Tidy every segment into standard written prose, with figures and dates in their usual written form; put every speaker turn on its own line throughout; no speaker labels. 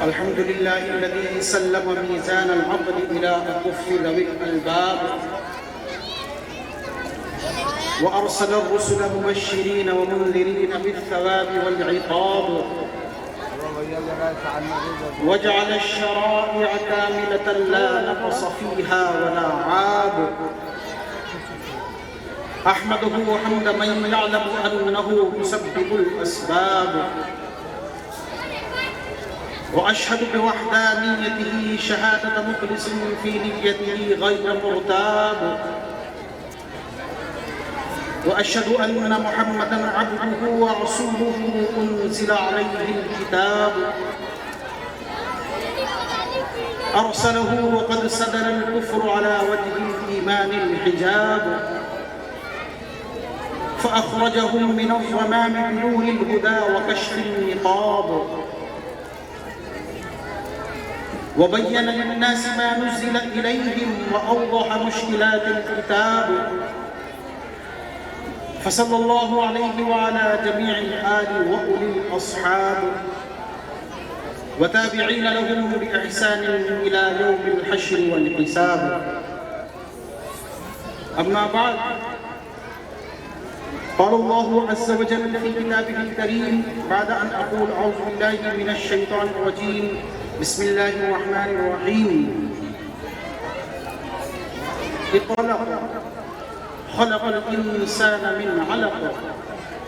الحمد لله الذي سلم ميزان العقل إلى أكف ذوي الألباب وأرسل الرسل مبشرين ومنذرين بالثواب والعقاب وجعل الشرائع كاملة لا نقص فيها ولا عاب أحمده حمد من يعلم أنه مسبب الأسباب وأشهد بوحدانيته شهادة مخلص في نيته غير مرتاب وأشهد أن محمدًا عبده ورسوله أنزل عليه الكتاب أرسله وقد سدل الكفر على وجه الإيمان الحجاب فأخرجهم من الظلام بنور الهدى وكشف النقاب وبين للناس ما نزل إليهم وأوضح مشكلات الكتاب فصلى الله عليه وعلى جميع الآل وأولي الأصحاب وتابعين لهم بإحسان إلى يوم الحشر والحساب أما بعد قال الله عز وجل في كتابه الكريم بعد أن أقول أعوذ بالله من الشيطان الرجيم بسم الله الرحمن الرحيم اقرأ خلق الإنسان من علق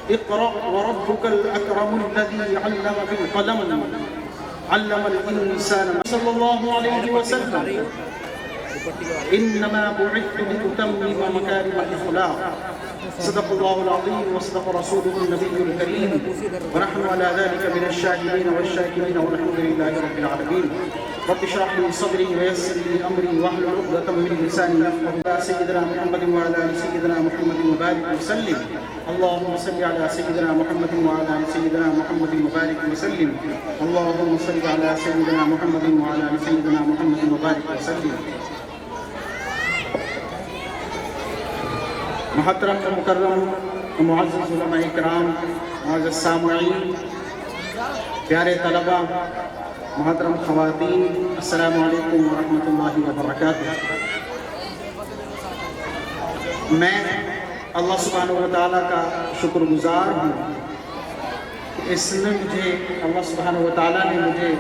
اقرأ وربك الأكرم الذي علم بالقلم علم الإنسان صلى الله عليه وسلم إنما بعثت لأتمم مكارم الأخلاق صدق الله العظيم وصدق رسوله النبي الكريم ونحن على ذلك من الشاهدين والشاكرين والحمد لله رب العالمين رب اشرح لي صدري ويسر لي أمري واحلل عقدة من لساني يفقهوا قولي سيدنا محمد وعلى آل سيدنا محمد وبارك وسلم اللهم صل على سيدنا محمد وعلى آل سيدنا محمد وبارك وسلم اللهم صل على سيدنا محمد وعلى آل سيدنا محمد وبارك وسلم محترم و مکرم و معزز علماء اکرام معزز سامعین پیارے طلبہ محترم خواتین السلام علیکم ورحمۃ اللہ وبرکاتہ میں اللہ سبحانہ وتعالیٰ کا شکر گزار ہوں کہ اس نے مجھے اللہ سبحانہ وتعالیٰ نے مجھے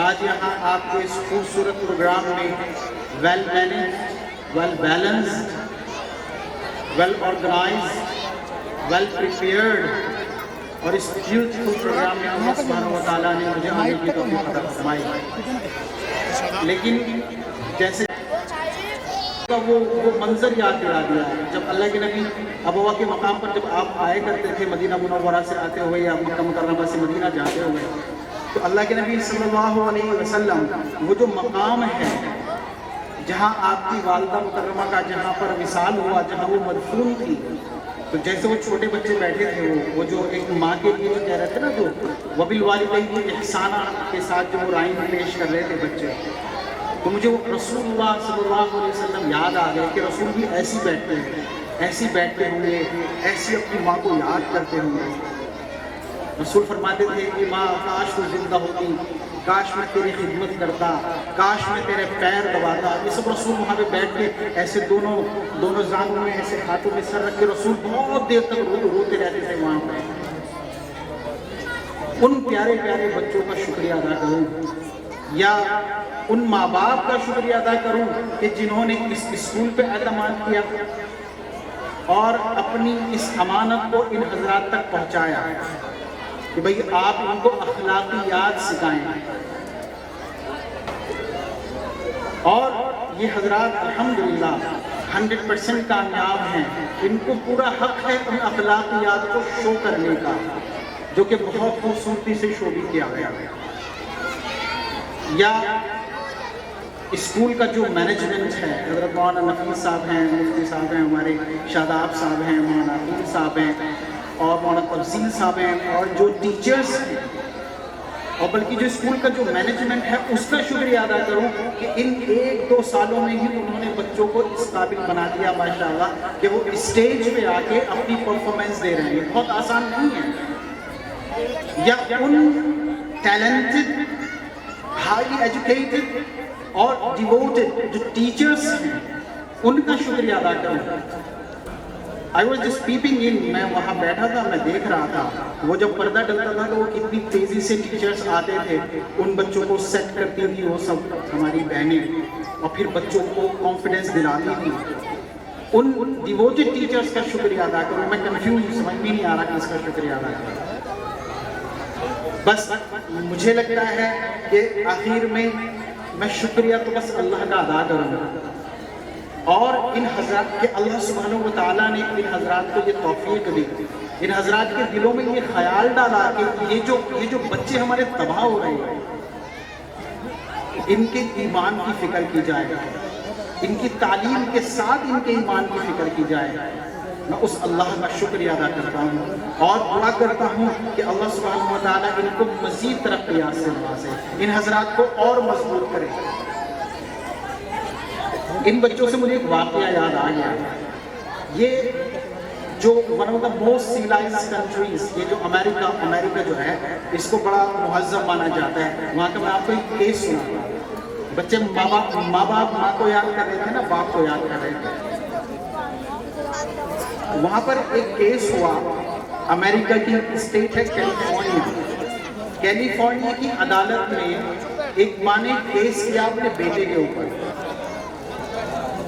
آج یہاں آپ کے اس خوبصورت پروگرام میں well balanced well organized, well prepared اور اس بیوٹیفل پروگرام میں اللہ سبحانہ وتعالیٰ نے مجھے آنے کی توفیق عطا فرمائی لیکن جیسے وہ منظر یاد دلا دیا جب اللہ کے نبی ابوا کے مقام پر جب آپ آئے کرتے تھے مدینہ منورہ سے آتے ہوئے یا مکہ مکرمہ سے مدینہ جاتے ہوئے تو اللہ کے نبی صلی اللہ علیہ وسلم وہ جو مقام ہے جہاں آپ کی والدہ مکرمہ کا جہاں پر وصال ہوا جہاں وہ مدفون تھی تو جیسے وہ چھوٹے بچے بیٹھے تھے وہ جو ایک ماں کے لیے جو کہہ رہے تھے نا جو وبالوالدین احسانہ کے ساتھ جو وہ رائم پیش کر رہے تھے بچے تو مجھے وہ رسول اللہ صلی اللہ علیہ وسلم یاد آ گئے کہ رسول بھی ایسی بیٹھتے ہیں ایسی بیٹھتے ہوں گے ایسی اپنی ماں کو یاد کرتے ہوں گے رسول فرماتے تھے کہ ماں کاش تو زندہ ہوتی کاش میں تیری خدمت کرتا کاش میں تیرے پیر دباتا یہ سب رسول وہاں پہ بیٹھ کے ایسے دونوں زانوں میں ایسے ہاتھوں میں سر رکھ کے رسول بہت دیر تک روتے رہتے تھے وہاں پہ ان پیارے پیارے بچوں کا شکریہ ادا کروں یا ان ماں باپ کا شکریہ ادا کروں کہ جنہوں نے اس اسکول پہ اعتماد کیا اور اپنی اس امانت کو ان حضرات تک پہنچایا کہ بھئی آپ ان کو اخلاقیات سکھائیں اور یہ حضرات الحمدللہ 100% کامیاب ہیں ان کو پورا حق ہے ان اخلاقیات کو شو کرنے کا جو کہ بہت خوبصورتی سے شو بھی کیا گیا یا اسکول کا جو مینجمنٹ ہے حضرت مولانا نفیس صاحب ہیں مفتی صاحب ہیں ہمارے شاداب صاحب ہیں مولانا عقیل صاحب ہیں اور مولانا تفضیل صاحب ہیں اور جو ٹیچرز ہیں اور بلکہ جو اسکول کا جو مینجمنٹ ہے اس کا شکریہ ادا کروں کہ ان 1-2 سالوں میں ہی انہوں نے بچوں کو اس قابل بنا دیا ماشاءاللہ کہ وہ اسٹیج پہ آ کے اپنی پرفارمنس دے رہے ہیں بہت آسان نہیں ہے یا ان ٹیلنٹڈ highly educated اور devoted جو teachers ہیں ان کا شکریہ ادا کروں. I was just peeping in, میں وہاں بیٹھا تھا, میں دیکھ رہا تھا وہ جب پردہ ڈلتا تھا تو وہ کتنی تیزی سے ٹیچرز آتے تھے, ان بچوں کو سیٹ کرتی تھی وہ سب ہماری بہنیں, اور پھر بچوں کو کانفیڈنس دلاتی تھی. ان ڈیووٹڈ ٹیچرز کا شکریہ ادا کروں. میں کنفیوز, سمجھ میں نہیں آ رہا کہ اس کا شکریہ ادا کروں. بس مجھے لگتا ہے کہ آخر میں شکریہ تو بس اللہ کا ادا کروں گا, اور ان حضرات کے اللہ سبحانہ و تعالیٰ نے ان حضرات کو یہ توفیق دی, ان حضرات کے دلوں میں یہ خیال ڈالا کہ یہ جو بچے ہمارے تباہ ہو رہے ہیں ان کے ایمان کی فکر کی جائے, ان کی تعلیم کے ساتھ ان کے ایمان کی فکر کی جائے. میں اس اللہ کا شکریہ ادا کرتا ہوں اور دعا کرتا ہوں کہ اللہ سبحانہ و تعالیٰ ان کو مزید ترقیات سے نوازے, ان حضرات کو اور مضبوط کرے. ان بچوں سے مجھے ایک واقعہ یاد آ گیا. یہ جو one of the most civilised countries, یہ جو امریکہ جو ہے اس کو بڑا مہذب مانا جاتا ہے. وہاں کا میں آپ کو ایک کیس سنا. بچے ماں باپ ماں کو یاد کر رہے تھے نا, باپ کو یاد کر رہے تھے. وہاں پر ایک کیس ہوا, امریکہ کی اسٹیٹ ہے کیلیفورنیا کی عدالت میں ایک ماں نے کیس کیا اپنے بیٹے کے اوپر,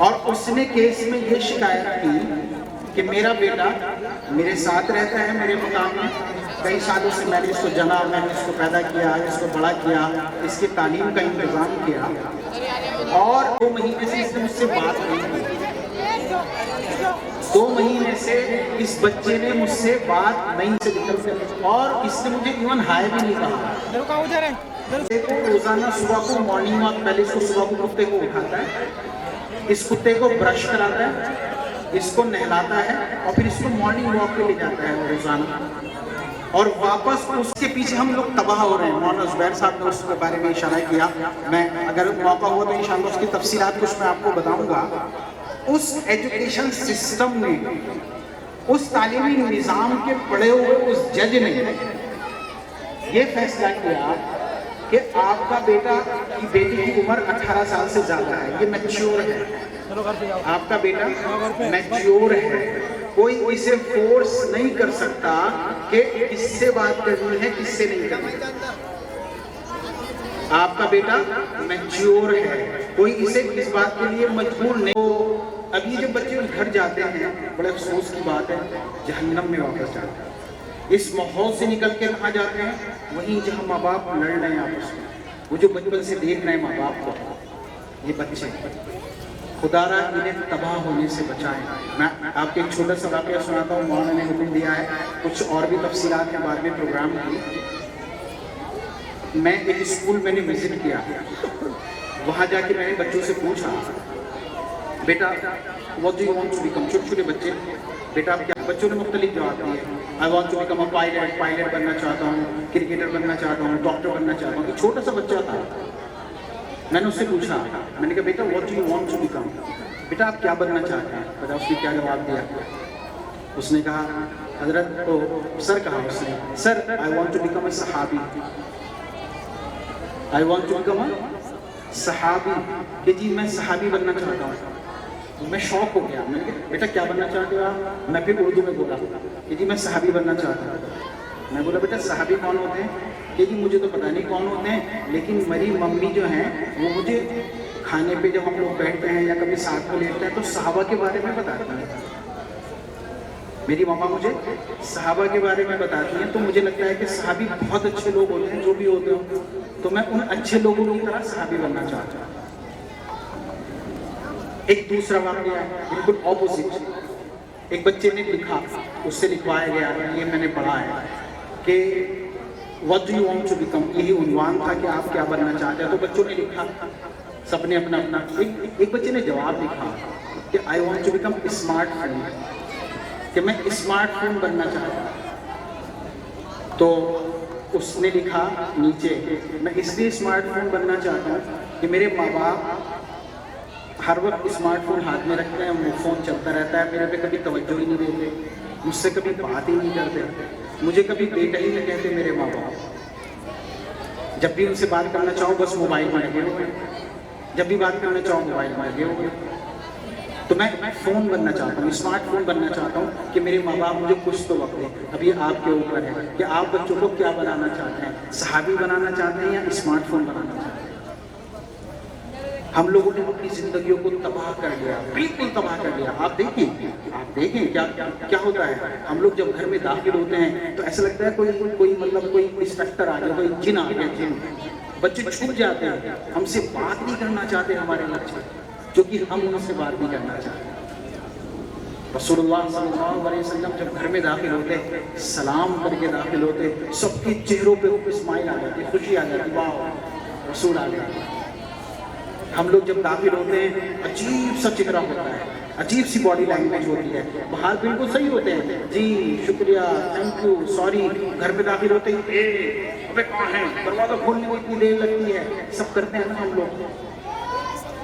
اور اس نے کیس میں یہ شکایت کی کہ میرا بیٹا میرے ساتھ رہتا ہے میرے مقام میں, کئی سالوں سے میں نے اس کو جنا, میں نے اس کو پیدا کیا, اس کو بڑا کیا, اس کی تعلیم کا انتظام کیا, اور 2 مہینے سے اس نے مجھ سے بات نہیں کی. 2 مہینے سے اس بچے نے مجھ سے بات نہیں سے نکل سے, اور اس نے مجھے ایون ہائے بھی نہیں کہا. دیکھو روزانہ صبح کو مارننگ واک, پہلے اس کو صبح کو کتے کو اٹھاتا ہے, اس کتے کو برش کراتا ہے, اس کو نہلاتا ہے, اور پھر اس کو مارننگ واک پہ لے جاتا ہے روزانہ, اور واپس اس کے پیچھے ہم لوگ تباہ ہو رہے ہیں. مولانا زبیر صاحب نے اس کے بارے میں اشارہ کیا, میں اگر موقع ہوا تو انشاءاللہ اس کی تفصیلات کچھ میں آپ کو بتاؤں گا. اس ایجوکیشن سسٹم نے, اس تعلیمی نظام کے پڑھے ہوئے اس جج نے یہ فیصلہ کیا کہ آپ کا بیٹا کی بیٹی کی عمر 18 سال سے زیادہ ہے, یہ میچور ہے, آپ کا بیٹا میچور ہے, کوئی اسے فورس نہیں کر سکتا کہ کس سے بات کرنی ہے کس سے نہیں کرنی. آپ کا بیٹا میچور ہے, کوئی اسے اس بات کے لیے مجبور نہیں. اب یہ جب بچے گھر جاتے ہیں, بڑے افسوس کی بات ہے, جہنم میں واپس جاتے ہیں. اس ماحول سے نکل کے کہاں جاتے ہیں, وہیں جہاں ماں باپ لڑ رہے ہیں آپس میں, وہ جو بچپن سے دیکھ رہے ہیں ماں باپ کو, یہ بچے خدا را انہیں تباہ ہونے سے بچائیں. میں آپ کے ایک چھوٹا سا واقعہ سناتا ہوں. مولانا نے حکم دیا ہے, کچھ اور بھی تفصیلات کے بعد میں پروگرام کی. میں ایک اسکول میں نے وزٹ کیا, وہاں جا کے میں نے بچوں سے پوچھا, بیٹا what do you want to become, چھوٹے چھوٹے بچے, بیٹا آپ کیا, بچوں نے مختلف جواب دیے. I want to become a pilot بننا چاہتا ہوں, کرکٹر بننا چاہتا ہوں, ڈاکٹر بننا چاہتا ہوں. ایک چھوٹا سا بچہ تھا. میں نے اس سے پوچھا, میں نے کہا بیٹا what do you want to become, بیٹا آپ کیا بننا چاہتے ہیں. پتا اس نے کیا جواب دیا, اس نے کہا حضرت سر کہا اس نے, سر I want to become a صحابی, I want to become a صحابی, کہ جی میں صحابی بننا چاہتا ہوں. میں شوق ہو گیا, میں نے کہا بیٹا کیا بننا چاہتے ہو آپ. میں پھر اردو میں بولا کہ جی میں صحابی بننا چاہتا ہوں. میں بولا بیٹا صحابی کون ہوتے ہیں, کہ جی مجھے تو پتہ نہیں کون ہوتے ہیں, لیکن میری ممی جو ہیں وہ مجھے کھانے پہ جب ہم لوگ بیٹھتے ہیں یا کبھی ساتھ میں لیٹتے ہیں تو صحابہ کے بارے میں بتاتی ہیں. میری ماما مجھے صحابہ کے بارے میں بتاتی ہیں, تو مجھے لگتا ہے کہ صحابی بہت اچھے لوگ ہوتے ہیں, جو بھی ہوتے ہوں, تو میں ان اچھے لوگوں کی طرح صحابی بننا چاہتا ہوں. ایک دوسرا واقعہ ہے بالکل اپوزٹ. ایک بچے نے لکھا, اس سے لکھوایا گیا, یہ میں نے پڑھا ہے کہ what do you want to become, یہی عنوان تھا کہ آپ کیا بننا چاہتے ہیں. تو بچوں نے لکھا, سب نے اپنا اپنا. ایک بچے نے جواب لکھا کہ I want to become smart phone, کہ میں اسمارٹ فون بننا چاہتا ہوں. تو اس نے لکھا نیچے, میں اس لیے اسمارٹ فون بننا چاہتا ہوں کہ میرے ماں باپ ہر وقت اسمارٹ فون ہاتھ میں رکھتے ہیں, وہ فون چلتا رہتا ہے, میرے پہ کبھی توجہ ہی نہیں دیتے, مجھ سے کبھی بات ہی نہیں کرتے, مجھے کبھی بیٹا ہی نہیں کہتے میرے ماں باپ. جب بھی ان سے بات کرنا چاہو بس موبائل میں لگے ہوئے، جب بھی بات کرنا چاہو موبائل میں لگے ہوئے. تو میں فون بننا چاہتا ہوں، اسمارٹ فون بننا چاہتا ہوں کہ میرے ماں باپ مجھے کچھ تو وقت دیں. اب یہ آپ کے اوپر ہے کہ آپ بچوں کو کیا بنانا چاہتے ہیں، صحابی بنانا چاہتے ہیں یا اسمارٹ فون بنانا چاہتے ہیں. ہم لوگوں نے اپنی زندگیوں کو تباہ کر لیا، بالکل تباہ کر لیا. آپ دیکھیں کیا ہوتا ہے. ہم لوگ جب گھر میں داخل ہوتے ہیں تو ایسا لگتا ہے کوئی انسپیکٹر آ گیا، کوئی جن آ گیا، جن. بچے چھپ جاتے ہیں، ہم سے بات نہیں کرنا چاہتے ہمارے بچے، جو کہ ہم ان سے بات نہیں کرنا چاہتے. رسول اللہ صلی اللہ علیہ وسلم جب گھر میں داخل ہوتے، سلام کر کے داخل ہوتے، سب کے چہروں پہ اسمائل آ جاتی، خوشی آ جاتی، واہ رسول آ گئے. ہم لوگ جب داخل ہوتے ہیں عجیب سا چہرہ ہوتا ہے، عجیب سی باڈی لینگویج ہوتی ہے. باہر بالکل صحیح ہوتے ہیں، جی شکریہ، تھینک یو، سوری. گھر پہ داخل ہوتے ہی ابے کہاں ہیں، دروازہ کھولنے میں اتنی دیر لگتی ہے، سب کرتے ہیں نا ہم لوگ.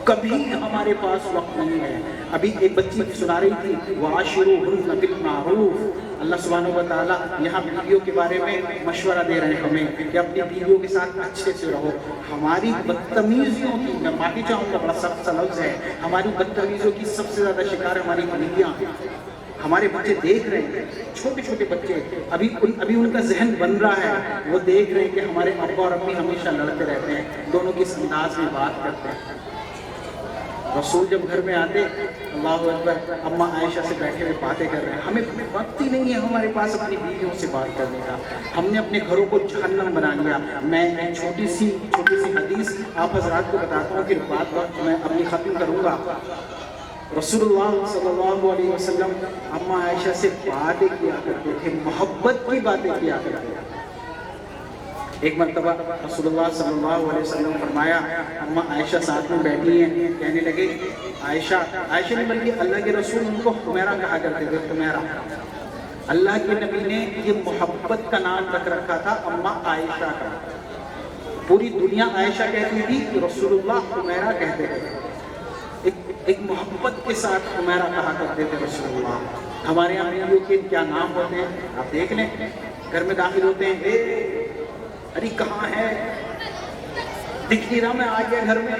کبھی ہمارے پاس وقت نہیں ہے. ابھی ایک بچی سنا رہی تھی وَعَاشِرُوهُنَّ بِالْمَعْرُوفِ. اللہ سبحانہ و تعالیٰ یہاں بیویوں کے بارے میں مشورہ دے رہے ہیں ہمیں کہ اپنی بیویوں کے ساتھ اچھے سے رہو. ہماری بدتمیزیوں کی، میں معافی چاہوں گا بڑا سخت سا لفظ ہے، ہماری بدتمیزیوں کی سب سے زیادہ شکار ہماری بیویاں. ہمارے بچے دیکھ رہے ہیں، چھوٹے چھوٹے بچے ابھی ان کا ذہن بن رہا ہے، وہ دیکھ رہے ہیں کہ ہمارے ابا اور امی ہمیشہ لڑتے رہتے ہیں، دونوں کس انداز میں بات کرتے ہیں. رسول جب گھر میں آتے، اللہ اکبر، اماں عائشہ سے بیٹھے ہوئے باتیں کر رہے ہیں. ہمیں وقت ہی نہیں ہے ہمارے پاس اپنی بیویوں سے بات کرنے کا. ہم نے اپنے گھروں کو جہنم بنا لیا. میں ایک چھوٹی سی حدیث آپ حضرات کو بتاتا ہوں، پھر بات میں اپنی ختم کروں گا. رسول اللہ صلی اللہ علیہ وسلم اماں عائشہ سے باتیں کیا کرتے تھے، محبت کی باتیں کیا کرتے تھے. ایک مرتبہ رسول اللہ صلی اللہ علیہ وسلم فرمایا، اماں عائشہ ساتھ میں بیٹھی ہیں، کہنے لگے عائشہ نے بلکہ اللہ کے رسول ان کو حمیرہ کہا کرتے تھے. حمیرہ، اللہ کے نبی نے یہ محبت کا نام رکھ رکھا تھا اماں عائشہ کا. پوری دنیا عائشہ کہتی تھی، رسول اللہ حمیرہ کہتے تھے. ایک محبت کے ساتھ حمیرہ کہا کرتے تھے رسول اللہ. ہمارے یہاں بیویوں کے کیا نام ہوتے ہیں آپ دیکھ لیں. گھر میں داخل ہوتے ہیں، ارے کہاں ہے، دکھ نہیں رہا، میں آ گیا گھر میں.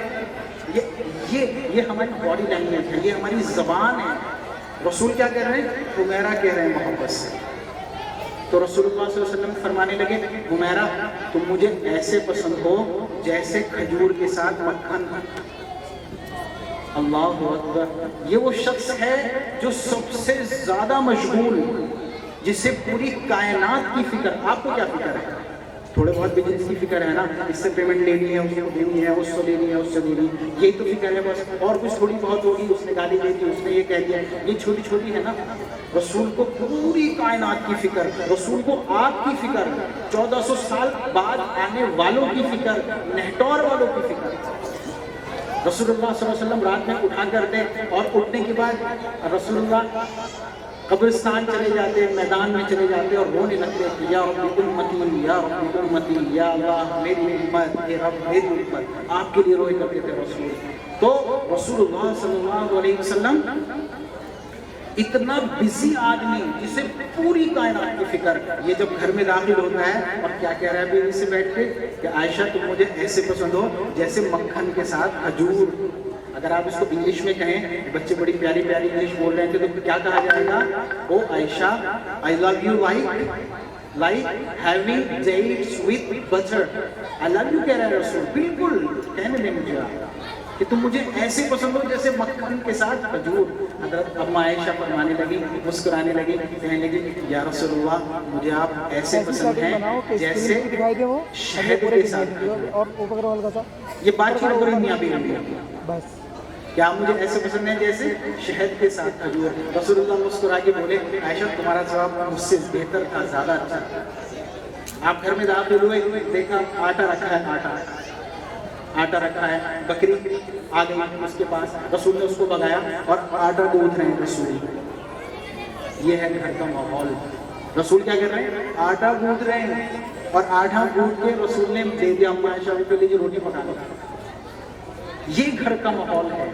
یہ ہماری باڈی لینگویج ہے، یہ ہماری زبان ہے. رسول کیا کہہ رہے ہیں، حمیرہ کہہ رہے ہیں محبت سے. تو رسول اللہ صلی اللہ علیہ وسلم فرمانے لگے، حمیرہ تم مجھے ایسے پسند ہو جیسے کھجور کے ساتھ مکھن. اللہ اکبر. یہ وہ شخص ہے جو سب سے زیادہ مشغول، جسے پوری کائنات کی فکر. آپ کو کیا فکر ہے؟ تھوڑے بہت بزنس کی فکر ہے نا، اس سے پیمنٹ لینی ہے، اس کو دینی ہے، اس کو لینی ہے، اس سے دینی، یہی تو فکر ہے بس. اور کچھ تھوڑی بہت ہوگی، اس نے گالی دے دی، اس نے یہ کہہ دیا، یہ چھوٹی چھوٹی ہے نا. رسول کو پوری کائنات کی فکر، رسول کو آپ کی فکر، 1400 سال بعد آنے والوں کی فکر، نہٹور والوں کی فکر. رسول اللہ صلی اللہ علیہ وسلم رات میں اٹھا کرتے اور اٹھنے کے بعد رسول اللہ قبرستان چلے جاتے، میدان میں چلے جاتے اور رونے لگتے، یا رب امتی، یا رب امتی، یا اللہ میری امت، اے رب میری امت. آپ کے لیے روئے کرتے تھے رسول. تو رسول اللہ صلی اللہ علیہ وسلم اتنا بزی آدمی جسے پوری کائنات کی فکر، یہ جب گھر میں داخل ہوتا ہے اور کیا کہہ رہا ہے بیوی سے بیٹھ کے کہ عائشہ تم مجھے ایسے پسند ہو جیسے مکھن کے ساتھ کھجور. اگر آپ اس کو انگلش میں کہیں، بچے بڑی پیاری پیاری انگلش بول رہے ہیں تو کیا کہا جائے گا؟ او عائشہ I love you like having dates with butter. I love you کہہ رہا ہے رسول. بالکل کہنے دیں مجھے کہ تم مجھے ایسے پسند ہو جیسے مکھن کے ساتھ کھجور. حضرت اماں عائشہ فرمانے لگی، مسکرانے لگی، کہنے لگی یا رسول اللہ مجھے آپ ایسے پسند ہیں جیسے شہد کے ساتھ. یہ بات چیت کریں میاں بیوی بس، کیا آپ مجھے ایسے پسند ہیں جیسے شہد کے ساتھ کھجور. رسول اللہ مسکرا کے بولے عائشہ تمہارا جواب مجھ سے بہتر تھا، زیادہ اچھا. آپ گھر میں داخل ہوئے، دیکھا آٹا رکھا ہے، آٹا رکھا ہے، بکری آ گئی اس کے پاس، رسول نے اس کو بگایا اور آٹا گوندھ رہے ہیں رسول. یہ ہے گھر کا ماحول. رسول کیا کر رہے ہیں؟ آٹا گوندھ رہے ہیں اور آٹا گوندھ کے رسول نے دے دیا اماں عائشہ کے لیے روٹی پکانا. یہ گھر کا ماحول ہے.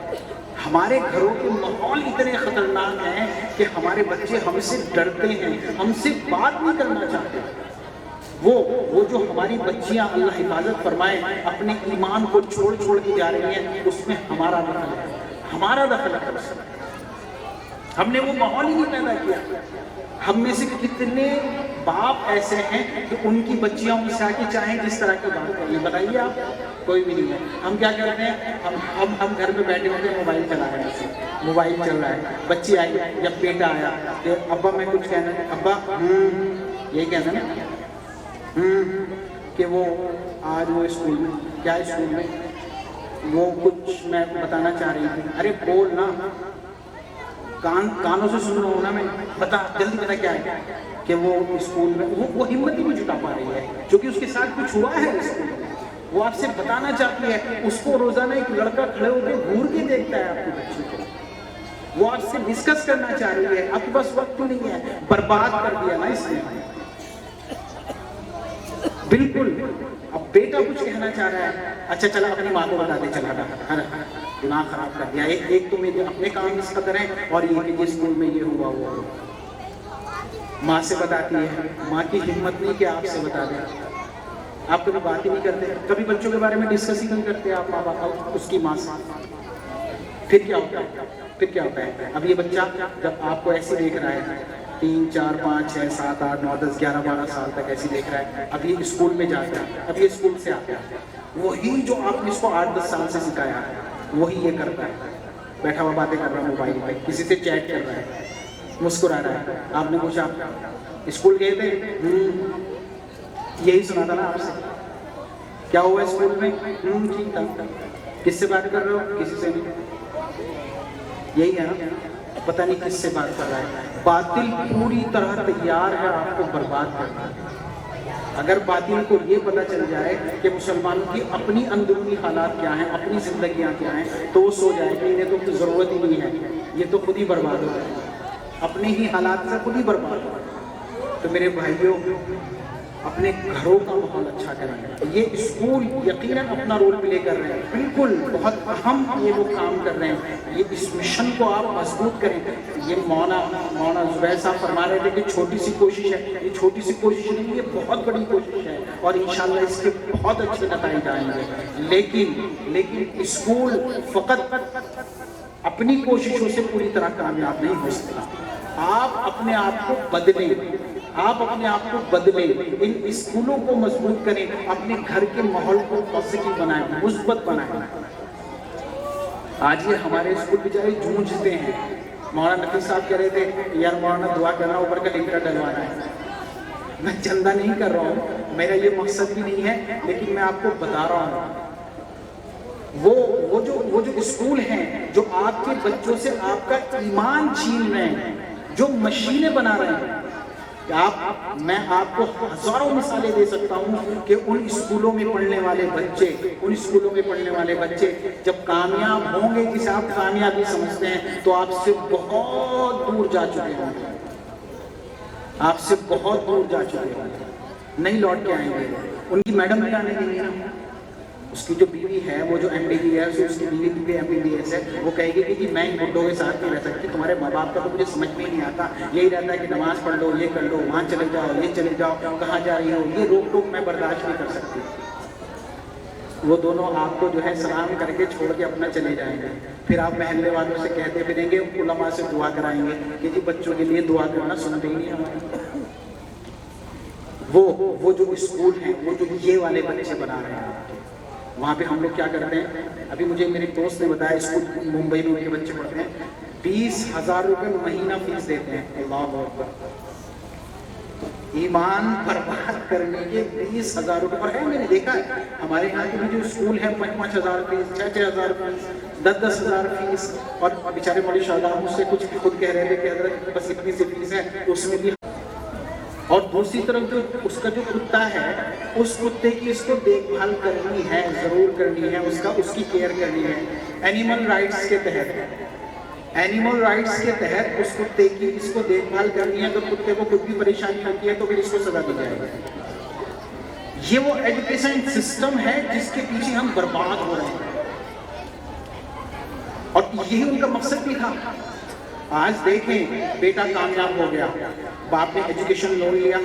ہمارے گھروں کے ماحول اتنے خطرناک ہیں کہ ہمارے بچے ہم سے ڈرتے ہیں، ہم سے بات نہیں کرنا چاہتے. وہ جو ہماری بچیاں اللہ حفاظت فرمائے اپنے ایمان کو چھوڑ کے جا رہی ہیں، اس میں ہمارا دخل ہے، ہمارا دخل ہے۔ ہم نے وہ ماحول ہی نہیں پیدا کیا۔ ہم میں سے کتنے باپ ایسے ہیں کہ ان کی بچیاں ان سے آ کے چاہیں جس طرح کی بات کریں، بتائیے آپ؟ کوئی بھی نہیں ہے۔ ہم کیا کرتے ہیں؟ ہم گھر میں بیٹھے ہوتے ہیں، موبائل چلا رہے ہیں، موبائل چل رہا ہے، بچی آئی یا بیٹا آیا کہ ابا میں کچھ کہنا ہے، ابا یہی کہنا نا کہ وہ آج وہ اسکول میں کیا، اسکول میں وہ کچھ میں بتانا چاہ رہی تھی، ارے بول نا، کانوں سے سن رہا ہوں نا میں، بتا جلدی بتا کیا ہے، کہ وہ اسکول میں وہ ہمت ہی نہیں جٹا پا رہی ہے کیونکہ اس کے ساتھ کچھ ہوا ہے اسکول میں، وہ آپ سے بتانا چاہتی ہے۔ اس کو روزانہ ایک لڑکا کھڑے ہو کے گھور کے دیکھتا ہے آپ کی بچی کو، وہ آپ سے ڈسکس کرنا چاہ رہی ہے، اب بس وقت نہیں ہے، برباد کر دیا نا اس نے بالکل۔ اب بیٹا کچھ کہنا چاہ رہا ہے، اچھا چلا اپنی ماں کو بتا دے، چلا دماغ خراب کر دیا، ایک تو میرے اپنے کام اس قدر ہیں، اور یہ کہ اسکول میں یہ ہوا وہ ماں سے بتاتی ہے، ماں کی ہمت نہیں کہ آپ سے بتا دیں، آپ کبھی بات ہی نہیں کرتے، کبھی بچوں کے بارے میں ڈسکس ہی نہیں کرتے آپ ماں باپ اس کی ماں سے۔ پھر کیا ہوتا ہے؟ اب یہ بچہ جب آپ کو ایسے دیکھ رہا ہے 3 4 5 6 7 8 9 10 11 12 سال تک ایسے دیکھ رہا ہے، اب یہ اسکول میں جاتا ہے، اب یہ اسکول سے آتا ہے، وہی جو آپ نے اس کو 8 10 سال سے سکھایا ہے وہی یہ کرتا ہے، بیٹھا ہوا باتیں کر رہا ہے موبائل پہ، کسی سے چیٹ کر رہا ہے، مسکرا رہا ہے۔ آپ نے پوچھا اسکول گئے تھے؟ یہی سنا تھا نا آپ سے، کیا ہوا اسکول میں؟ ٹھیک تھا۔ کس سے بات کر رہے ہو؟ کسی سے نہیں، یہی ہے نا، پتہ نہیں کس سے بات کر رہا ہے۔ باطل پوری طرح تیار ہے آپ کو برباد کرنا۔ اگر باطل کو یہ پتہ چل جائے کہ مسلمانوں کی اپنی اندرونی حالات کیا ہیں، اپنی زندگیاں کیا ہیں، تو وہ سو جائے کہ انہیں تو ضرورت ہی نہیں ہے، یہ تو خود ہی برباد ہو جائے، اپنے ہی حالات سے خود ہی برباد ہو جائے۔ تو میرے بھائیوں، اپنے گھروں کا ماحول اچھا کریں۔ یہ اسکول یقیناً اپنا رول پلے کر رہے ہیں، بالکل بہت اہم یہ وہ کام کر رہے ہیں، یہ اس مشن کو آپ مضبوط کریں۔ یہ مولانا زبیر صاحب فرما رہے تھے کہ چھوٹی سی کوشش ہے، یہ چھوٹی سی کوشش نہیں، یہ بہت بڑی کوشش ہے، اور انشاءاللہ اس کے بہت اچھے نتائج آئیں گے۔ لیکن اسکول فقط اپنی کوششوں سے پوری طرح کامیاب نہیں ہو سکتا۔ آپ اپنے آپ کو بدلیں، ان اسکولوں کو مضبوط کریں، اپنے گھر کے ماحول کو پازیٹیو بنائیں، مثبت بنائیں۔ آج یہ ہمارے اسکول بیچارے جونجتے ہیں۔ مولانا نقی صاحب کہہ رہے تھے یار مولانا دعا کرنا اوپر کا لنکر ڈلوانا ہے، میں چندہ نہیں کر رہا ہوں، میرا یہ مقصد بھی نہیں ہے، لیکن میں آپ کو بتا رہا ہوں وہ جو اسکول ہیں جو آپ کے بچوں سے آپ کا ایمان چھین رہے ہیں، جو مشینیں بنا رہے ہیں، میں آپ کو ہزاروں مثالیں دے سکتا ہوں کہ ان اسکولوں میں پڑھنے والے بچے جب کامیاب ہوں گے، جسے آپ کامیابی سمجھتے ہیں، تو آپ سے بہت دور جا چکے ہوں گے، نہیں لوٹ کے آئیں گے۔ ان کی میڈم بھی آنے دیں گے، اس کی جو بیوی ہے وہ جو ایم بی بی ایس، اس کی بیوی بھی ایم بی بی ایس ہے، وہ کہے گی کہ میں ان بڈوں کے ساتھ نہیں رہ سکتی، تمہارے ماں باپ کا تو مجھے سمجھ میں نہیں آتا، یہی رہتا ہے کہ نماز پڑھ لو، یہ کر لو، وہاں چلے جاؤ، یہ چلے جاؤ، کہاں جا رہی ہو، یہ روک ٹوک میں برداشت نہیں کر سکتی۔ وہ دونوں آپ کو جو ہے سلام کر کے چھوڑ کے اپنا چلے جائیں گے، پھر آپ محلے والوں سے کہتے پھریں گے، علماء سے دعا کرائیں گے کہ جی بچوں کے لیے دعا کرنا، سنتے ہی نہیں ہماری۔ وہ جو اسکول ہیں، وہ جو یہ والے بچے بنا رہے ہیں، وہاں پہ ہم لوگ کیا کرتے ہیں؟ ابھی مجھے میرے دوست نے بتایا اسکول ممبئی میں ان کے بچے پڑھتے ہیں، 20,000 روپے مہینہ فیس دیتے ہیں۔ اللہ اکبر، ایمان برباد کرنے کے 20,000 روپے، اور ہے میں نے دیکھا ہے ہمارے یہاں کے بھی جو اسکول ہیں 5,000 فیس، 6,000 فیس، 10,000 فیس، اور بیچارے مولوی شاہدہ مجھ سے کچھ خود کہہ رہے تھے کہ حضرت بس اتنی سی فیس ہے، اس میں بھی۔ اور دوسری طرف جو اس کا جو کتا ہے، اس کتے کی اس کو دیکھ بھال کرنی ہے، ضرور کرنی ہے، اس کی کیئر کرنی ہے۔ اینیمل رائٹس کے تحت اس کتے کی اس کو دیکھ بھال کرنی ہے۔ اگر کتے کو کچھ بھی پریشانی ہوتی ہے تو پھر اس کو سزا دی جائے گی۔ یہ وہ ایجوکیشن سسٹم ہے جس کے پیچھے ہم برباد ہو رہے ہیں، اور یہی ان کا مقصد بھی تھا آج دیکھیں بیٹا کامیاب ہو گیا، باپ نے ایجوکیشن لون لیا،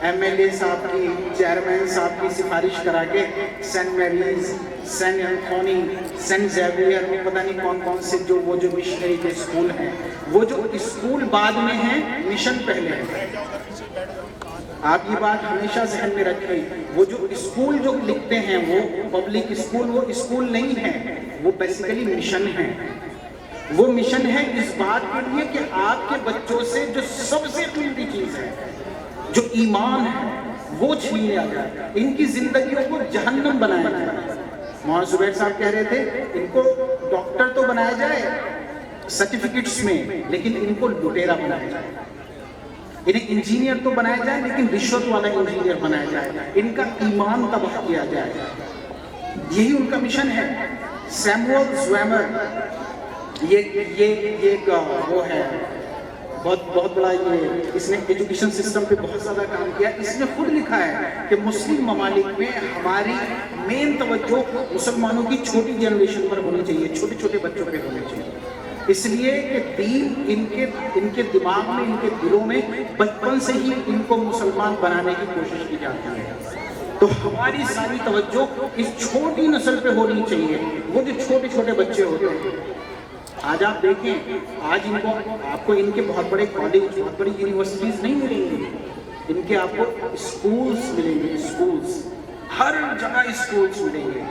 ایم ایل اے صاحب کی، چیئرمین صاحب کی سفارش کرا کے Saint Mary's, Saint Anthony, Saint Xavier, پتہ نہیں کون کون سے جو مشنری کے اسکول ہیں، وہ جو اسکول بعد میں ہیں، مشن پہلے ہیں۔ آپ یہ بات ہمیشہ ذہن میں رکھیں، وہ جو اسکول جو لکھتے ہیں وہ پبلک اسکول، وہ اسکول نہیں ہیں، وہ بیسیکلی مشن ہیں۔ وہ مشن ہے اس بات کے لیے کہ آپ کے بچوں سے جو سب سے قیمتی چیز ہے، جو ایمان ہے، وہ چھین لیا جائے، ان کی زندگیوں کو جہنم بنایا جائے۔ مولانا زبیر صاحب کہہ رہے تھے ان کو ڈاکٹر تو بنایا جائے سرٹیفکیٹس میں، لیکن ان کو لٹیرا بنایا جائے۔ انہیں انجینئر تو بنایا جائے لیکن رشوت والا انجینئر بنایا جائے، ان کا ایمان تباہ کیا جائے۔ یہی ان کا مشن ہے۔ سیموئل زویمر یہ ایک وہ ہے بہت بڑا، یہ اس نے ایجوکیشن سسٹم پہ بہت زیادہ کام کیا۔ اس نے خود لکھا ہے کہ مسلم ممالک میں ہماری مین توجہ مسلمانوں کی چھوٹی جنریشن پر ہونی چاہیے، چھوٹے چھوٹے بچوں پہ ہونی چاہیے، اس لیے کہ دین ان کے دماغ میں، ان کے دلوں میں بچپن سے ہی ان کو مسلمان بنانے کی کوشش کی جاتی ہے۔ تو ہماری ساری توجہ اس چھوٹی نسل پہ ہونی چاہیے، وہ جو چھوٹے چھوٹے بچے ہوتے ہیں۔ آج آپ دیکھیں، آج آپ کو ان کے بہت بڑے کالج، بہت بڑی یونیورسٹیز نہیں ملیں گی، ان کے آپ کو اسکولز ملیں گے، اسکولز، ہر جگہ اسکولز ملیں گے۔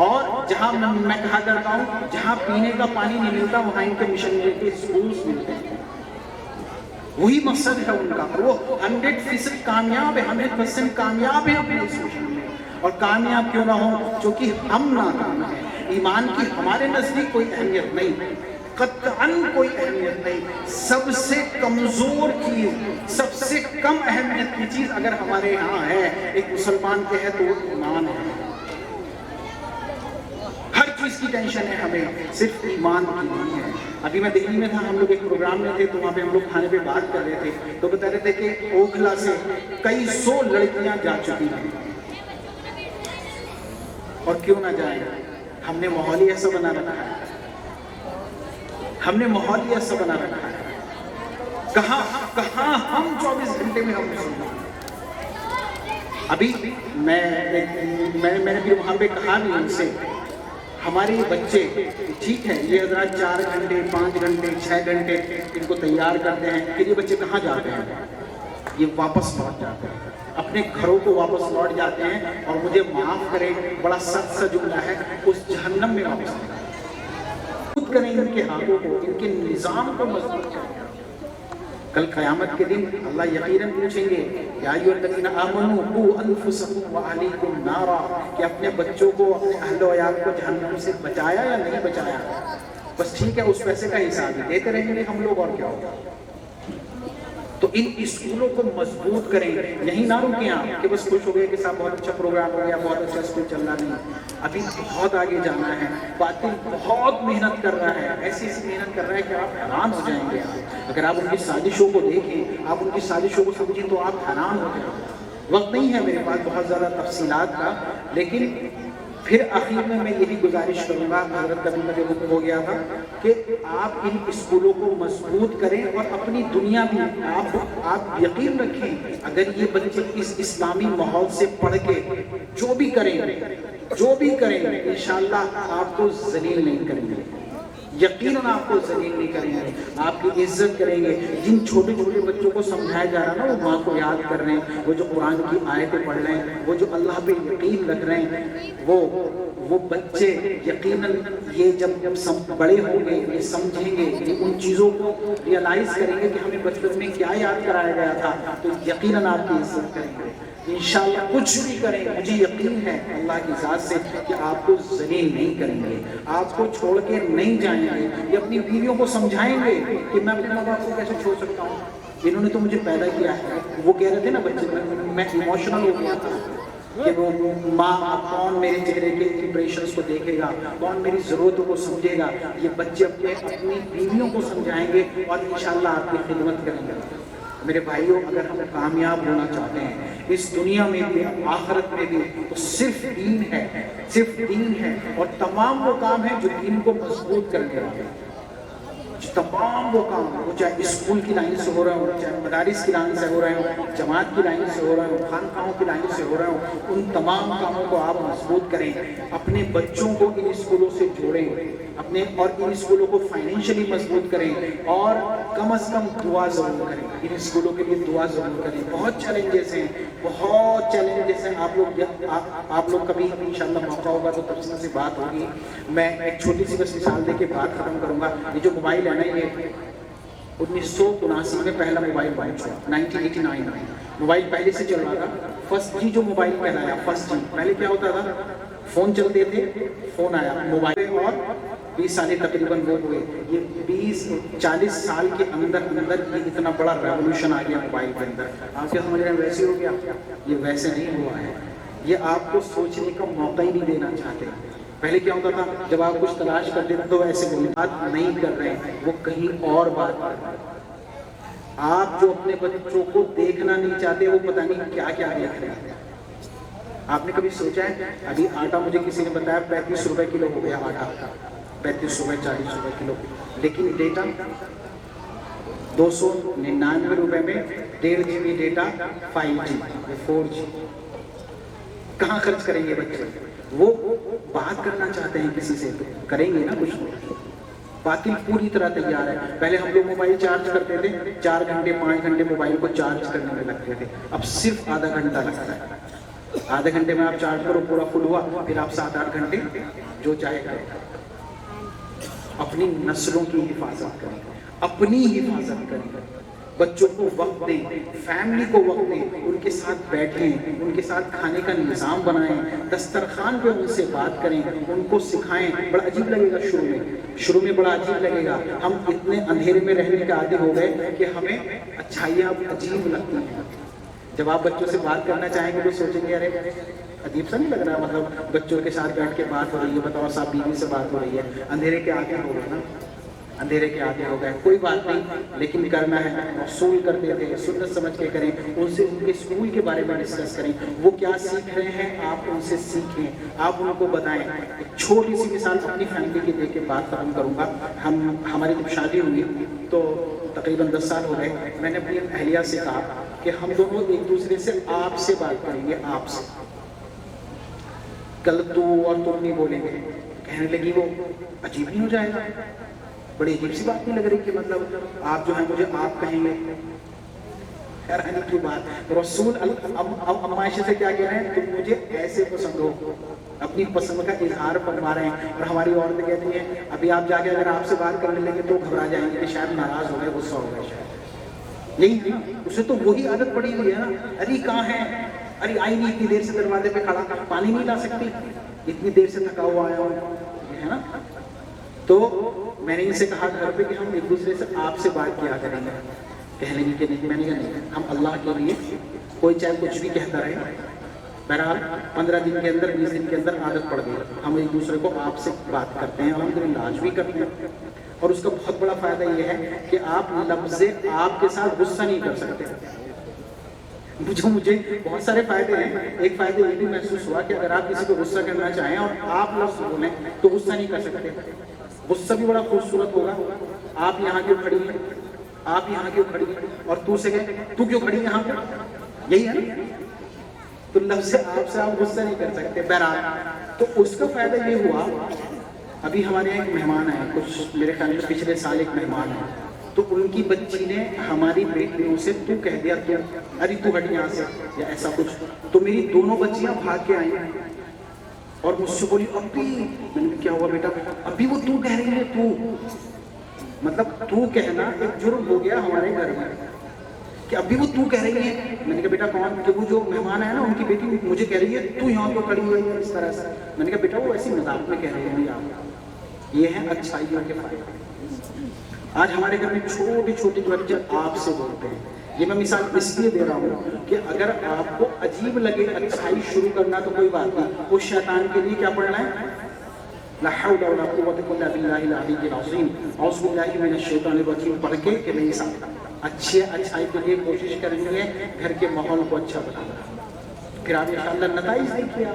اور جہاں میں کہا کرتا ہوں جہاں پینے کا پانی نہیں ملتا وہاں ان کے مشنری کے اسکولز ملتے ہیں۔ وہی مقصد ہے ان کا، وہ 100% کامیاب ہے، 100% کامیاب ہے اپنے اس مشن میں۔ اور کامیاب کیوں نہ ہو؟ چونکہ ہم ناکام ہیں۔ ایمان کی ہمارے نزدیک کوئی اہمیت نہیں، قطعاً کوئی اہمیت نہیں۔ سب سے کمزور چیز، سب سے کم اہمیت کی چیز اگر ہمارے یہاں ہے، ایک مسلمان کے ہے، تو وہ ایمان ہے۔ ہر چیز کی ٹینشن ہے ہمیں، صرف ایمان کی نہیں ہے۔ ابھی میں دہلی میں تھا، ہم لوگ ایک پروگرام میں تھے، تو وہاں پہ ہم لوگ کھانے پہ بات کر رہے تھے، تو بتا رہے تھے کہ اوکھلا سے کئی 100 لڑکیاں جا چکی ہیں، اور کیوں نہ جائیں؟ ہم نے ماحول ہی ایسا بنا رکھا ہے، ہم نے ماحول ہی ایسا بنا رکھا ہے۔ کہاں ہم 24 گھنٹے میں ہم مسلمان۔ ابھی میں نے بھی وہاں پہ کہا بھی ان سے، ہمارے بچے ٹھیک ہے، یہ حضرات 4 گھنٹے 5 گھنٹے 6 گھنٹے ان کو تیار کرتے ہیں، پھر یہ بچے کہاں جاتے ہیں؟ یہ واپس لوٹ جاتے ہیں، اپنے گھروں کو واپس لوٹ جاتے ہیں، اور مجھے معاف کریں، بڑا سخت سا جملہ ہے، اس جہنم میں واپس خود کریں ان کے ہاتھوں کو، ان کے نظام کو مضبوط کریں۔ کل قیامت کے دن اللہ یقیناً پوچھیں گے، یا ایھا الذین آمنوا قوا انفسکم وأہلیکم نارا، کہ اپنے بچوں کو، اپنے اہل و عیال کو جہنم سے بچایا یا نہیں بچایا؟ بس ٹھیک ہے، اس پیسے کا حساب ہی دیتے رہیں گے ہم لوگ، اور کیا ہوگا۔ تو ان اسکولوں کو مضبوط کریں، یہیں نہ رکیں آپ کہ بس خوش ہو گئے کہ صاحب بہت اچھا پروگرام ہو گیا، بہت اچھا اسکول چل رہا، نہیں، ابھی بہت آگے جانا ہے۔ باطل بہت محنت کر رہا ہے، ایسی محنت کر رہا ہے کہ آپ حیران ہو جائیں گے۔ اگر آپ ان کی سازشوں کو دیکھیں، آپ ان کی سازشوں کو سمجھیں تو آپ حیران ہو جائیں گے۔ وقت نہیں ہے میرے پاس بہت زیادہ تفصیلات کا، لیکن پھر آخر میں یہی گزارش کروں گا، حضرت کبھی مجھے حکم ہو گیا تھا کہ آپ ان اسکولوں کو مضبوط کریں، اور اپنی دنیا بھی آپ یقین رکھیں، اگر یہ بچے اس اسلامی ماحول سے پڑھ کے جو بھی کریں انشاءاللہ آپ کو ذلیل نہیں کریں گے، یقیناً آپ کو ذلیل نہیں کریں گے، آپ کی عزت کریں گے۔ جن چھوٹے چھوٹے بچوں کو سمجھایا جا رہا ہے نا، وہ ماں کو یاد کر رہے ہیں، وہ جو قرآن کی آیتیں پڑھ رہے ہیں، وہ جو اللہ پہ یقین رکھ رہے ہیں، وہ بچے یقیناً یہ جب بڑے ہوں گے، یہ سمجھیں گے، یہ ان چیزوں کو ریئلائز کریں گے کہ ہمیں بچپن میں کیا یاد کرایا گیا تھا، تو یقیناً آپ کی عزت کریں گے انشاءاللہ۔ کچھ بھی کریں، مجھے یقین ہے اللہ کی ذات سے کہ آپ کو ذلیل نہیں کریں گے، آپ کو چھوڑ کے نہیں جائیں گے، یہ اپنی بیویوں کو سمجھائیں گے کہ میں اپنے ماں باپ کو کیسے چھوڑ سکتا ہوں، انہوں نے تو مجھے پیدا کیا ہے۔ وہ کہہ رہے تھے نا بچے، میں ایموشنل ہو گیا تھا کہ وہ ماں کون میرے چہرے کے امپریشنز کو دیکھے گا، کون میری ضرورتوں کو سمجھے گا۔ یہ بچے اپنی بیویوں کو سمجھائیں گے اور انشاءاللہ آپ کی خدمت کریں گے۔ میرے بھائیوں، اگر ہم کامیاب ہونا چاہتے ہیں اس دنیا میں بھی آخرت میں بھی، تو صرف دین ہے، اور تمام وہ کام ہیں جو دین کو مضبوط کر کے رکھیں۔ تمام وہ کام وہ چاہے اسکول کی لائن سے ہو رہے ہوں، چاہے مدارس کی لائن سے ہو رہے ہوں، جماعت کی لائن سے ہو رہے ہوں، خانقاہوں کی لائن سے ہو رہے ہوں، ان تمام کاموں کو آپ مضبوط کریں، اپنے بچوں کو ان اسکولوں سے جوڑیں، اپنے اور ان اسکولوں کو فائنینشلی مضبوط کریں، اور کم از کم دعا ضرور کریں، ان اسکولوں کے لیے دعا ضرور کریں۔ بہت چیلنجز ہیں، بہت چیلنجز ہیں۔ آپ لوگ کبھی انشاءاللہ موقع ہوگا تو تفصیل سے بات ہوگی۔ میں ایک چھوٹی سی بس مثال دے کے بات ختم کروں گا۔ یہ جو موبائل ہے نا، یہ 1979 میں پہلا موبائل لانچ ہوا، 1989 میں موبائل پہلے سے چل رہا تھا۔ فرسٹ جی جو موبائل کہلایا، فرسٹ جی، پہلے کیا ہوتا تھا، فون چلتے تھے، فون آیا، موبائل، اور 20 سال تقریباً وہ ہوئے، یہ 40 سال کے اندر یہ اتنا بڑا ریولوشن آ گیا موبائل کے اندر۔ آپ کیا سمجھ رہے ہیں ویسے ہو گیا؟ یہ ویسے نہیں ہوا ہے، یہ آپ کو سوچنے کا موقع ہی نہیں دینا چاہتے۔ پہلے کیا ہوتا تھا، جب آپ کچھ تلاش کرتے تھے تو ایسے کوئی بات نہیں کر رہے ہیں، وہ کہیں اور بات کر رہے ہیں۔ آپ جو اپنے بچوں کو دیکھنا نہیں چاہتے، وہ پتہ نہیں کیا کیا دیکھ رہے ہیں۔ آپ نے کبھی سوچا ہے، ابھی آٹا مجھے کسی نے بتایا 35 روپے کلو ہو گیا آٹا، 35 روپے 40 روپے کلو، لیکن ڈیٹا 299 روپے میں 1.5 GB ڈیٹا، 5G 4G، کہاں خرچ کریں گے بچے؟ وہ بات کرنا چاہتے ہیں کسی سے، کریں گے نا کچھ، باقی پوری طرح تیار ہے۔ پہلے ہم لوگ موبائل چارج کرتے تھے، 4 گھنٹے 5 گھنٹے موبائل کو چارج کرنے میں لگتے تھے، اب صرف آدھا گھنٹہ لگتا ہے۔ آدھے گھنٹے میں آپ چارج کرو، پورا فل ہوا، پھر آپ 7-8 گھنٹے جو چاہے کریں۔ اپنی نسلوں کی حفاظت کریں، اپنی حفاظت کریں، بچوں کو وقت دیں، فیملی کو وقت دیں، ان کے ساتھ بیٹھیں، ان کے ساتھ کھانے کا نظام بنائیں، دسترخوان پہ ان سے بات کریں، ان کو سکھائیں۔ بڑا عجیب لگے گا شروع میں بڑا عجیب لگے گا، ہم اتنے اندھیرے میں رہنے کے عادی ہو گئے کہ ہمیں اچھائیاں عجیب لگتی ہیں۔ جب آپ بچوں سے بات کرنا چاہیں گے تو سوچیں گے ارے عجیب سا نہیں لگ رہا، مطلب بچوں کے ساتھ بیٹھ کے بات ہو رہی ہے، بتاؤ صاحب بیوی سے بات ہو رہی ہے، اندھیرے کے عادی ہو گئے نا، اندھیرے کے عادی ہو گئے۔ کوئی بات نہیں، لیکن کرنا ہے، اصول کرتے تھے، سنت سمجھ کے کریں، ان سے ان کے اسکول کے بارے میں ڈسکس کریں، وہ کیا سیکھ رہے ہیں آپ ان سے سیکھیں، آپ ان کو بتائیں۔ ایک چھوٹی سی مثال اپنی فیملی کی دے کے بات ختم کروں گا۔ ہماری جب شادی ہوئی تو تقریباً 10 سال ہو گئے، میں نے اپنی اہلیہ سے کہا کہ ہم دونوں ایک دوسرے سے آپ سے بات کریں گے، آپ سے، کل تو اور تم نہیں بولیں گے۔ کہنے لگی وہ عجیب نہیں ہو جائے گا؟ بڑی عجیب سی بات نہیں لگ رہی کہ مطلب آپ جو ہیں مجھے آپ کہیں گے؟ حیرانی کی بات، رسول اما عائشہ سے کیا کہہ رہے ہیں، تم مجھے ایسے پسند ہو، اپنی پسند کا اظہار فرما رہے ہیں۔ اور ہماری عورتیں کہتی ہیں ابھی آپ جا کے اگر آپ سے بات کرنے لگے تو گھبرا جائیں گے کہ شاید ناراض ہو گئے، غصہ ہو گئے شاید۔ یہی اسے تو وہی عادت پڑی ہوئی ہے نا، ارے کہاں ہے، ارے آئی نہیں، اتنی دیر سے دروازے پہ کھڑا، پانی نہیں لا سکتی، اتنی دیر سے تھکا ہوا آیا ہوں، یہ ہے نا۔ تو میں نے ان سے کہا گھر پہ کہ ہم ایک دوسرے سے آپ سے بات کیا کریں گے۔ کہنے لگی کہ نہیں، میں نے کہا نہیں، ہم اللہ کے لیے کوئی چاہے کچھ بھی کہتا رہے، بہرحال 15 دن کے اندر 20 دن کے اندر عادت پڑ گئی، ہم ایک دوسرے کو آپ سے بات کرتے ہیں، الحمدللہ آج بھی کرتے ہیں۔ اور اس کا بہت بڑا فائدہ یہ ہے کہ آپ لفظ آپ کے ساتھ غصہ نہیں کر سکتے۔ مجھے بہت سارے فائدے ہیں، ایک فائدہ یہ بھی محسوس ہوا کہ اگر آپ کسی کو غصہ کرنا چاہیں اور آپ لفظ بولیں تو غصہ نہیں کر سکتے۔ غصہ بھی بڑا خوبصورت ہوگا، آپ یہاں کیوں کھڑی ہیں، آپ یہاں کیوں کھڑی ہیں، اور تو سے کہے تو کیوں کھڑی ہے یہاں پہ، یہی ہے نا۔ تو لفظ آپ سے آپ غصہ نہیں کر سکتے۔ بہرحال تو اس کا فائدہ یہ ہوا، ابھی ہمارے یہاں ایک مہمان آئے، کچھ میرے خیال میں پچھلے سال ایک مہمان آئے، تو ان کی بچی نے ہماری بیٹیوں سے تو کہہ دیا، تو ارے تو ہٹ یہاں سے، یا ایسا کچھ۔ تو میری دونوں بچیاں بھاگ کے آئیں اور مجھ سے بولی ابھی، میں نے کہا کیا ہوا بیٹا، ابھی وہ تو کہہ رہی ہے، تو مطلب تو کہنا ایک جرم ہو گیا ہمارے گھر میں، کہ ابھی وہ تو کہہ رہی ہے۔ میں نے کہا بیٹا کون، کہ وہ جو مہمان ہے نا ان کی بیٹی مجھے کہہ رہی ہے تو یہاں کیوں کھڑی ہوئی ہے اس طرح سے۔ میں نے کہا بیٹا وہ ایسی مذاق میں کہہ رہے ہیں آپ، یہ ہیں اچھائیوں کے فائدے۔ آج ہمارے گھر میں چھوٹی چھوٹی بچے آپ سے بولتے ہیں۔ یہ میں مثال اس لیے دے رہا ہوں کہ اگر آپ کو عجیب لگے اچھائی شروع کرنا تو کوئی بات نہیں، اس شیطان کے لیے کیا پڑھنا ہے، لا حول ولا قوت الا باللہ العلی العظیم، اعوذ باللہ من الشیطان الرجیم پڑھ کے کہ نہیں صاحب اچھائی کے لیے کوشش کریں گے، گھر کے ماحول کو اچھا بنانا، پھر آپ انشاءاللہ نتائج دیکھیے۔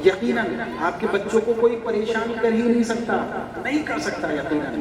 یقیناً آپ کے بچوں کو کوئی پریشان کر ہی نہیں سکتا، نہیں کر سکتا یقیناً۔